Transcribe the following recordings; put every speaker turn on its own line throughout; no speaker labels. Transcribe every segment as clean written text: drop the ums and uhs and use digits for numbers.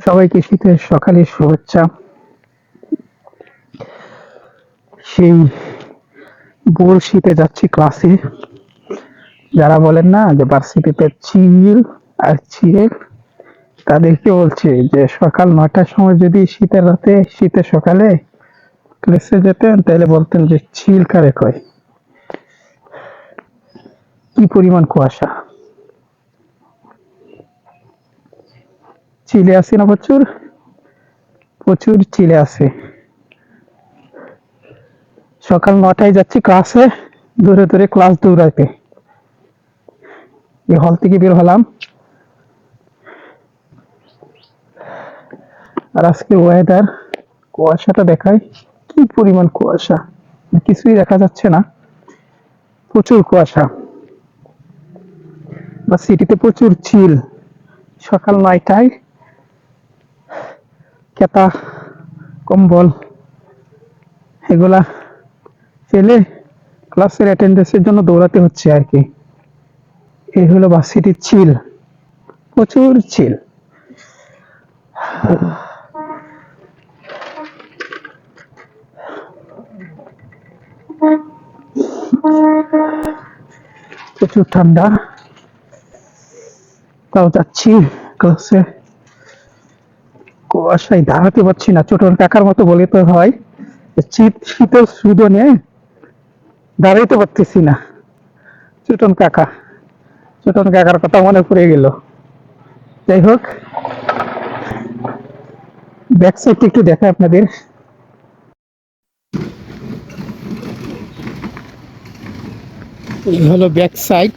সবাইকে শীতের সকালের শুভেচ্ছা। সেই ভোর শীতে যাচ্ছি ক্লাসে। যারা বলেন না যে ভার্সিটিতে চিল আর চিল, তাদেরকে বলছি যে সকাল ৯টার সময় যদি শীতের রাতে শীতের সকালে ক্লাসে যেতেন তাহলে বলতেন যে চিল কারে কয়। কি পরিমাণ কুয়াশা! চিলে আসি না প্রচুর, প্রচুর চিলে আসে। সকাল ৯টায় যাচ্ছি ক্লাসে, দূরে দূরে ক্লাস দৌড়াইতে। এই হল থেকে বের হলাম, আর আজকে ওয়েদার কুয়াশাটা দেখায়, কি পরিমাণ কুয়াশা! কিছুই দেখা যাচ্ছে না, প্রচুর কুয়াশা। বা সিটিতে প্রচুর চিল। সকাল ৯টায় কেতা, কম্বল এগুলা ফেলে ক্লাসের অ্যাটেন্ডেন্সের জন্য দৌড়াতে হচ্ছে আর কি। এই হলো ভার্সিটির চিল, প্রচুর চিল। প্রচুর ঠান্ডা, তাও যাচ্ছি ক্লাসে। কুয়াশায় দাঁড়াতে পারছি না, ছোটন কাকার মতো বলে তো হয়। শীতের সুদনে দাঁড়াইতে পারতেছি না। ছোটন কাকা, ছোটন কাকার কথা মনে পড়ে গেল। যাই হোক, ব্যাক সাইডটা একটু দেখাই আপনাদের। এই হলো ব্যাক সাইড,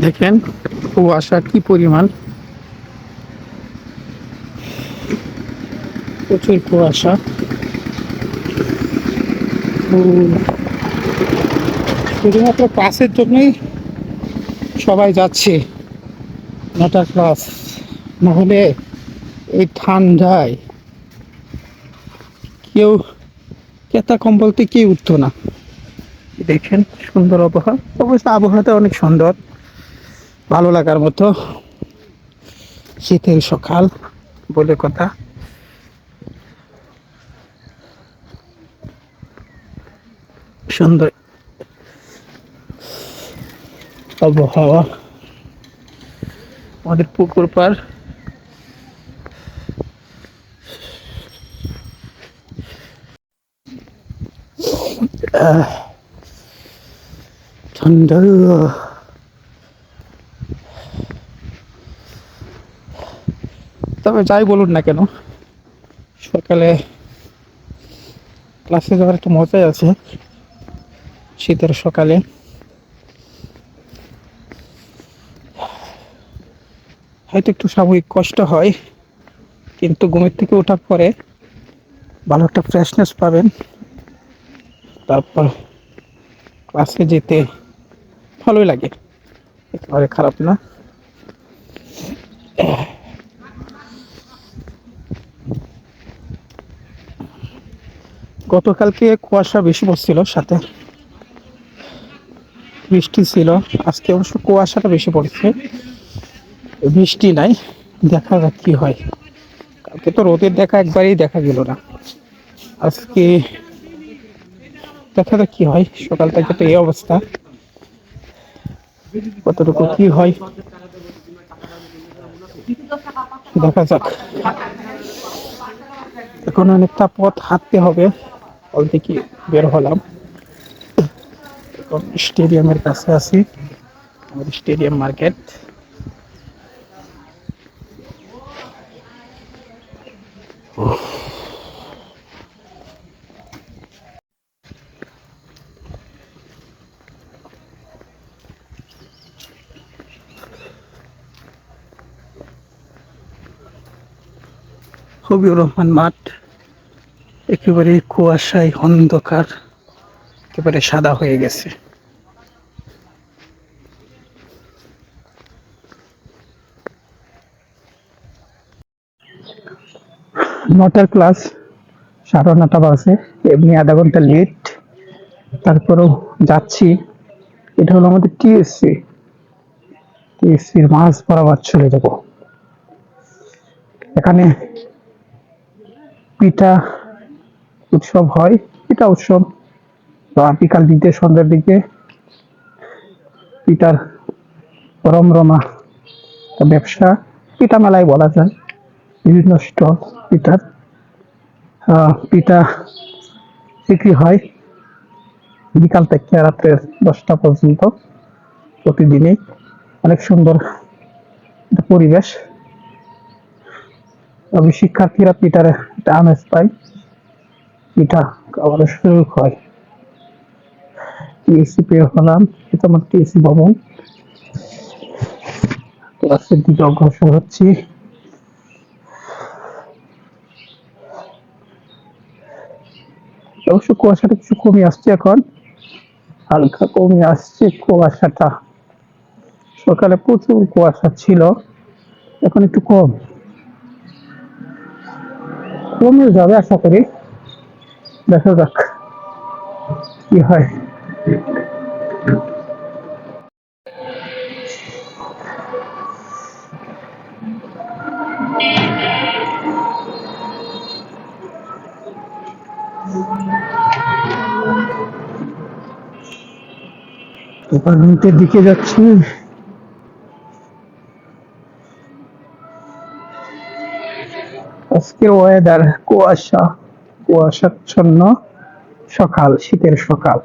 দেখেন কুয়াশা কি পরিমাণ, প্রচুর কুয়াশা। শুধুমাত্র ক্লাসের জন্যই সবাই যাচ্ছে ৯টার ক্লাস, নাহলে এই ঠান্ডায় কেউ কেতা কম্বলতে কেউ উঠতো না। দেখেন সুন্দর আবহাওয়া, অবশ্য আবহাওয়াটা অনেক সুন্দর, ভালো লাগার মতো। শীতের সকাল বলে কথা। সুন্দর আবহাওয়া, আমাদের পুকুর পার। ঠান্ডা, তবে যাই বলুন না কেন, সকালে ক্লাসে যাওয়ার একটা মজাই আছে। শীতের সকালে হয়তো একটু সাময়িক কষ্ট হয়, কিন্তু ঘুমের থেকে ওঠার পরে ভালো একটা ফ্রেশনেস পাবেন। তারপর ক্লাসে যেতে ভালোই লাগে, একেবারে খারাপ না। গতকালকে কুয়াশা বেশি পড়ছিল, সাথে বৃষ্টি ছিল। আজকে অবশ্য কুয়াশাটা বেশি পড়ছে, বৃষ্টি নাই। দেখা যাক কি হয়। কালকে তো রোদের দেখা একবারেই দেখা গেল না, আজকে দেখা যাক কি হয়। সকাল থেকে তো এই অবস্থা, কতটুকু কি হয় দেখা যাক। এখন অনেকটা পথ হাঁটতে হবে, হল থেকে বের হলাম। এখন স্টেডিয়ামের কাছে আছি, আমাদের স্টেডিয়াম মার্কেট। হবিউর রহমান মাঠ, একেবারে কুয়াশায় অন্ধকার, একেবারে সাদা হয়ে গেছে। নটার ক্লাস, 9:30 বাজে, এমনি আধা ঘন্টা লেট, তারপরেও যাচ্ছি। এটা হলো আমাদের টিএসসি, টিএসসির মাঝ বরাবর চলে যাব। এখানে পিঠা উৎসব হয়, পিঠা উৎসব বা বিকাল দিকে সন্ধ্যার দিকে পিঠার রমরমা ব্যবসা, পিঠা মেলায় বলা যায়। বিভিন্ন স্টল পিঠার, পিঠা বিক্রি হয় বিকাল থেকে রাত্রের 10টা পর্যন্ত প্রতিদিনই। অনেক সুন্দর একটা পরিবেশ, তবে শিক্ষার্থীরা পিঠার একটা আমেজ পায়, পিঠা খাবারের সুযোগ হয়। টিএসসি পেয়ে হলাম, এটা আমার টিএসসি ভবন। ক্লাসের দিকে অগ্রসর হচ্ছি। অবশ্য কুয়াশাটা কিছু কমে আসছে এখন, হালকা কমে আসছে কুয়াশাটা। সকালে প্রচুর কুয়াশা ছিল, এখন একটু কমে যাবে আশা করি। দেখা যাক কি হয়। ডিপার্টমেন্টের দিকে যাচ্ছি। আজকের ওয়েদার কুয়াশাচ্ছন্ন সকাল, শীতের সকাল।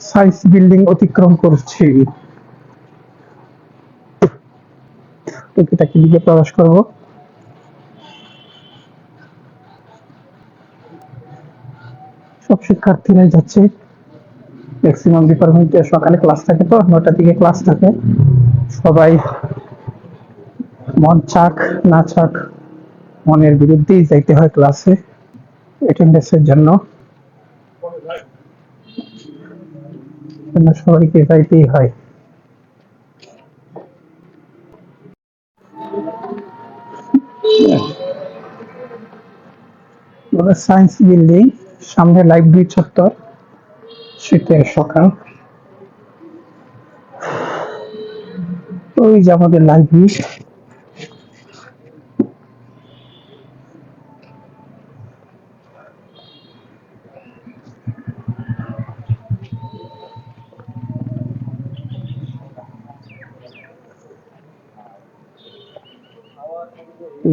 সায়েন্স বিল্ডিং অতিক্রম করছি, টুকিটাকি দিকে প্রবেশ করব। সব শিক্ষার্থীরাই যাচ্ছে, ম্যাক্সিমাম ডিপার্টমেন্টে সকালে ক্লাস থাকে, তো 9টার দিকে ক্লাস থাকে। সবাই মন চাক না চাক মনের বিরুদ্ধেই যাইতে হয় ক্লাসে অ্যাটেন্ডেন্সের জন্য। সবাইকে যাইতেই হয়। সায়েন্স বিল্ডিং, সামনে লাইব্রেরি চত্বর, শীতের সকাল। ওই যে আমাদের লাইব্রেরি।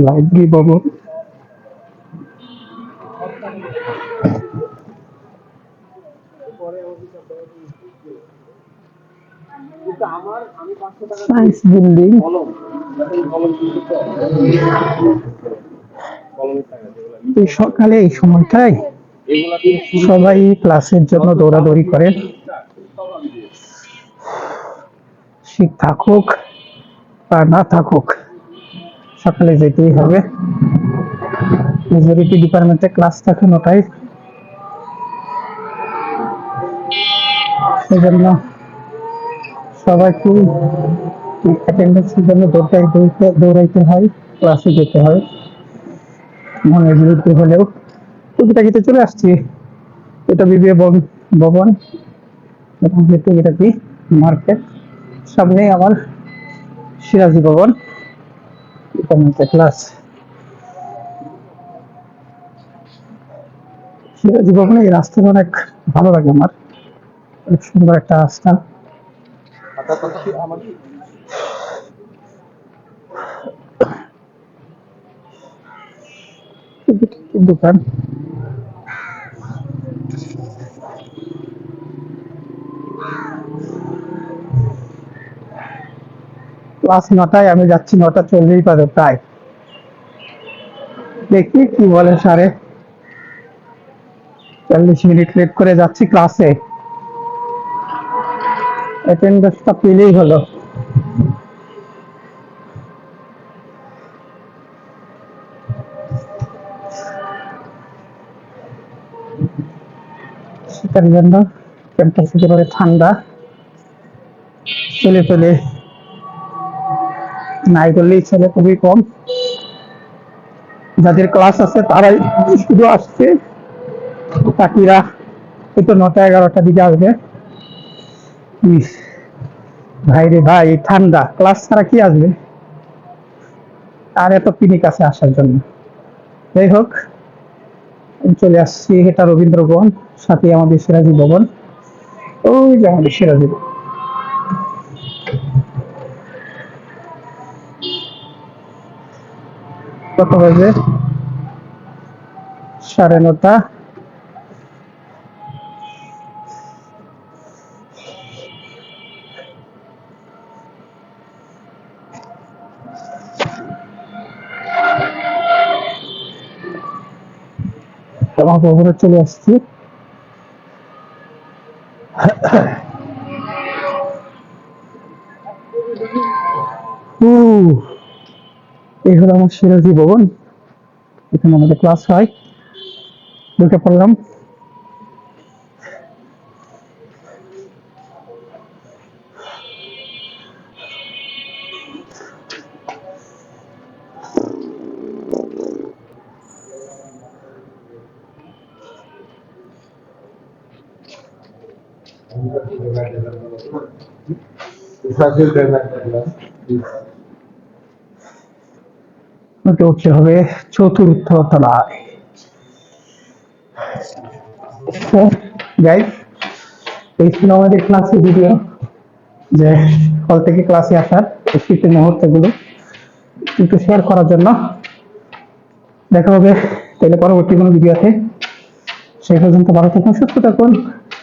লাইব্রেরি ভবন। Science building. এই সকালে এই সময়টায় সবাই ক্লাসের জন্য দৌড়াদৌড়ি করে। শীত থাকুক বা না থাকুক, সকালে যেতেই হবে। মেজরিটি ডিপার্টমেন্টে ক্লাস থাকে 9টায়, সেজন্য সবাইকে অ্যাটেন্ডেন্সের জন্য দৌড়াইতে হয়, ক্লাসে যেতে হয় মনের বিরুদ্ধে হলেও। টুকিটাকিতে চলে আসছি। এটা বিবিএ ভবন এবং টুকিটাকি মার্কেট। সামনে আমার সিরাজি ভবন, ডিপার্টমেন্টের ক্লাস। সিরাজি ভবনে এই রাস্তাটা অনেক ভালো লাগে আমার, অনেক সুন্দর একটা রাস্তা। দোকান। ক্লাস 9টায়, আমি যাচ্ছি 9টা 40 প্রায়। দেখি কি বলে স্যারে। 40 মিনিট লেট করে যাচ্ছি ক্লাসে, অ্যাটেন্ডেন্সটা পেলেই হলো। শীতের জন্য ক্যাম্পাস একেবারে ঠান্ডা, ছেলে পেলে নাই করলেই ছেলে খুবই কম, যাদের ক্লাস আছে তারাই শুধু আসছে, বাকিরা হয়তো 9টা 11টার দিকে আসবে। ইস, ভাই রে ভাই, ঠান্ডা, ক্লাস ছাড়া কি আসবে, আর এত পিনিক আছে আসার জন্য। যাই হোক, আমি চলে আসছি, এটা রবীন্দ্র ভবন, সাথে আমাদের সিরাজি ভবন, ওই যে আমাদের সিরাজি ভবন। কত বাজে? 9:30। আমার ভবনে চলে আসছি। এই হলো আমার সিরাজি ভবন, এখানে আমাদের ক্লাস হয়। ঢুকে পড়লাম। আমাকে উঠতে হবে 4র্থ তলায়। গাইস, এই ছিল আমাদের ক্লাসের ভিডিও, যে হল থেকে ক্লাসে আসার এই শীতের মুহূর্তগুলো একটু শেয়ার করার জন্য। দেখা হবে তাহলে পরবর্তী কোনো ভিডিওতে। সেই পর্যন্ত ভালো থাকুন, সুস্থ থাকুন,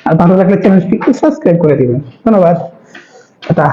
আর ভালো লাগলে চ্যানেলটি সাবস্ক্রাইব করে দিবেন। ধন্যবাদ। এটা